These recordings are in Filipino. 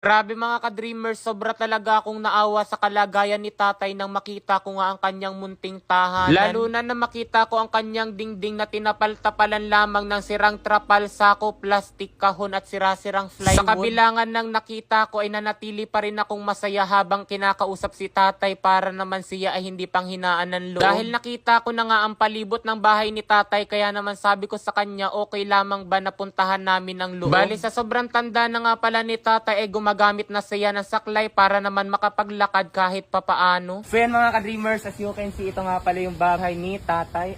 Grabe mga ka-dreamers, sobra talaga akong naawa sa kalagayan ni tatay nang makita ko nga ang kanyang munting tahanan. Lalo na makita ko ang kanyang dingding na tinapal-tapalan lamang ng sirang trapal, sako, plastik, kahon at sira-sirang plywood. Sa kabilangan ng nakita ko ay nanatili pa rin akong masaya habang kinakausap si tatay para naman siya ay hindi panghinaan ng loob. Dahil nakita ko na nga ang palibot ng bahay ni tatay, kaya naman sabi ko sa kanya, okay lamang ba napuntahan namin ng loob? Bali sa sobrang tanda na nga pala ni tatay ay gumagamit na siya ng saklay para naman makapaglakad kahit papaano. So yan mga ka-dreamers, as you can see, ito nga pala yung bahay ni tatay.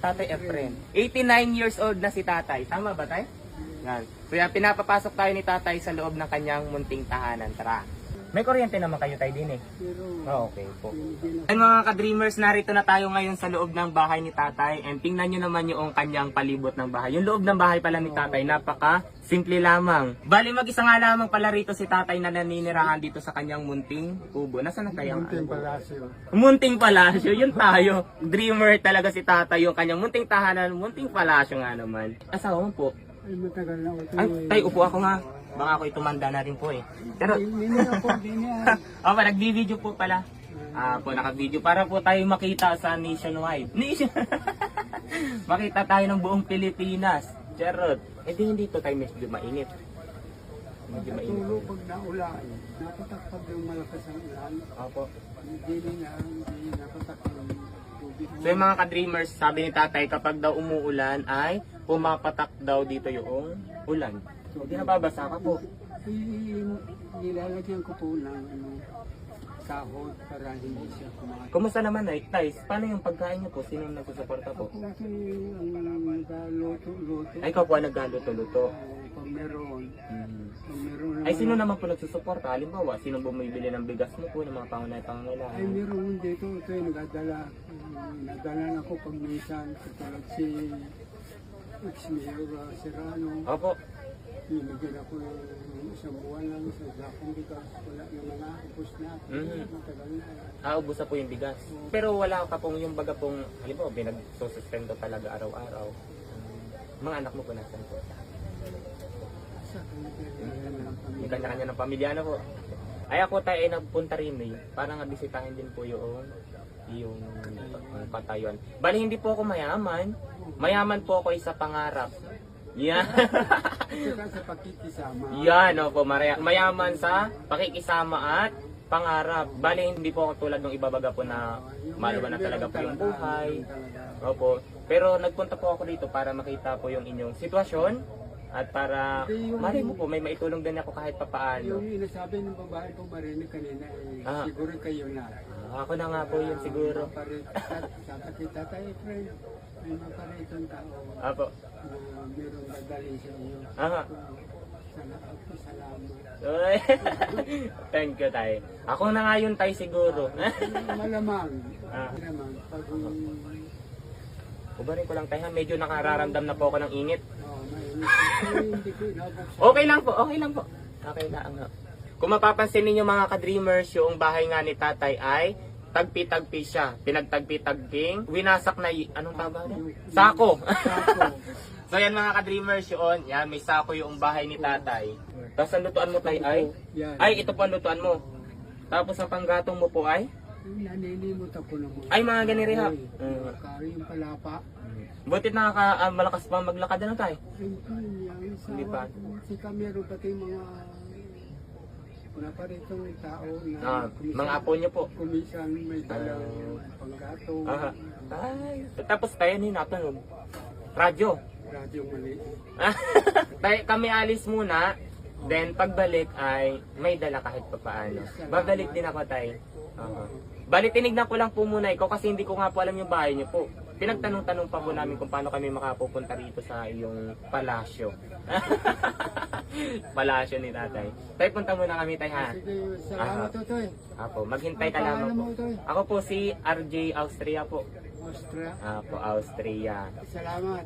Tatay Efren. 89 years old na si tatay. Tama ba tay? Yan. So yan, pinapapasok tayo ni tatay sa loob ng kanyang munting tahanan. Tara. May kuryente naman kayo tayo din eh. Oh, okay po. Ay mga ka-dreamers, narito na tayo ngayon sa loob ng bahay ni tatay. And tingnan nyo naman yung kanyang palibot ng bahay. Yung loob ng bahay pala ni tatay, napaka simple lamang. Bali mag-isa nga lamang pala rito si tatay na naninirahan dito sa kanyang munting kubo. Nasaan na tayo? Munting palasyo. Munting palasyo, yun tayo. Dreamer talaga si tatay, yung kanyang munting tahanan, munting palasyo nga naman. Asawa mo po? Ay, matagal na ako. Ay, tay, upo ako nga. Baka ako itumanda na rin po eh. Pero, Hindi ako, hindi niya. nag-video po pala. Naka-video para po tayo makita sa nationwide. Makita tayo ng buong Pilipinas. Charot. Eh di hindi to tayo medyo mainit. Medyo mainit. Tulo pag naulan, napatakpag yung malakas ang ulan. Opo. Hindi napatakpag yung tubig. So yung mga ka-dreamers, sabi ni tatay, kapag daw umuulan ay pumapatak daw dito yung ulan. So di nababasa ka po. Nilalagyan ko po ng sahod para hindi siya kumain. Kumusta naman ay, Tay? Paano yung pagkain niyo po? Sino nagsusuporta po? Ako kasi ang nagluto-luto. Ay, ikaw po ang naggaluto-luto. Pag meron. Pag meron Ay, sino naman po nagsusuporta? Halimbawa, sino bumibili ng bigas mo po, ng mga Ay, pangunay-pangangailangan? meron dito. Ito yung nagadala. Nagdala na ako pag minsan. Katulad si ex-mayor Serrano. Opo. Binigyan ako ng isang buwan lang sa dakong bigas. Wala naman na. Ubus na. Matagal na. Ubos na po yung bigas. Pero wala ka pong yung baga pong, halimbawa, binagsusustento talaga araw-araw. Mga anak mo po nasan po? Sa kanya ng May kanya-kanya ng pamilya na po. Ay ako tayo ay nagpunta rin eh. Para nga bisitahin din po yung patayuan. Bali hindi po ako mayaman. Mayaman po ako sa pangarap. Yan. Saka sa pakikisama. Yan, opo, mayaman sa pakikisama at pangarap. Bali, hindi po ako tulad ng ibabaga po na maluwan na talaga po yung buhay. Opo. Pero nagpunta po ako dito para makita po yung inyong sitwasyon at para mali mo po, may maitulong din ako kahit papaano. Yung inasabi ng babae po marinig kanina, siguro kayo na. Ako na nga po yun siguro. Sabi kita tayo, friend, may maparitong tao Apo. na meron dadali sa iyo. Aha. Salamat. Uy. Thank you, tay. Ako na nga yun, tay, siguro. Malamang. Malamang. Pag Ubarin ko lang, tay, ha? Medyo nakararamdam na po ako ng init. hindi ko inabuksan. Okay lang po, okay lang po. Okay lang. Kung mapapansin ninyo mga ka-dreamers, yung bahay nga ni tatay ay tagpi-tagpi siya. Pinagtagpi-tagping, winasak na, anong tawag na? Sako. So yan mga ka-dreamers yun. Yan, may sako yung bahay ni tatay. Tapos ang lutuan mo tay ay? Ay, ito po ang lutuan mo. Tapos ang panggatong mo po ay? Nanilimot ako naman. Ay, mga ganiriha. Kari yung palapa. Butit malakas pa maglakad na tayo. Hindi pa. Si Camero pati mga naparitong tao na mga apo niyo po. kumisan may dalang panggatong. Ay, tapos tayo ni natunog. Radyo. Radyo mali. Kami alis muna. Then pagbalik ay may dala kahit pa paano. Babalik din ako tayo. Bali tinignan ko lang po muna ikaw kasi hindi ko nga po alam yung bahay niyo po. Pinagtanong-tanong pa po namin kung paano kami makapupunta rito sa iyong palasyo. Palasyo ni tatay. Tay, punta muna kami tay ha. Sige, salamat Totoy. Apo, maghintay ka lamang po. Ako po si RJ Austria po. Austria. Apo, Austria. Salamat.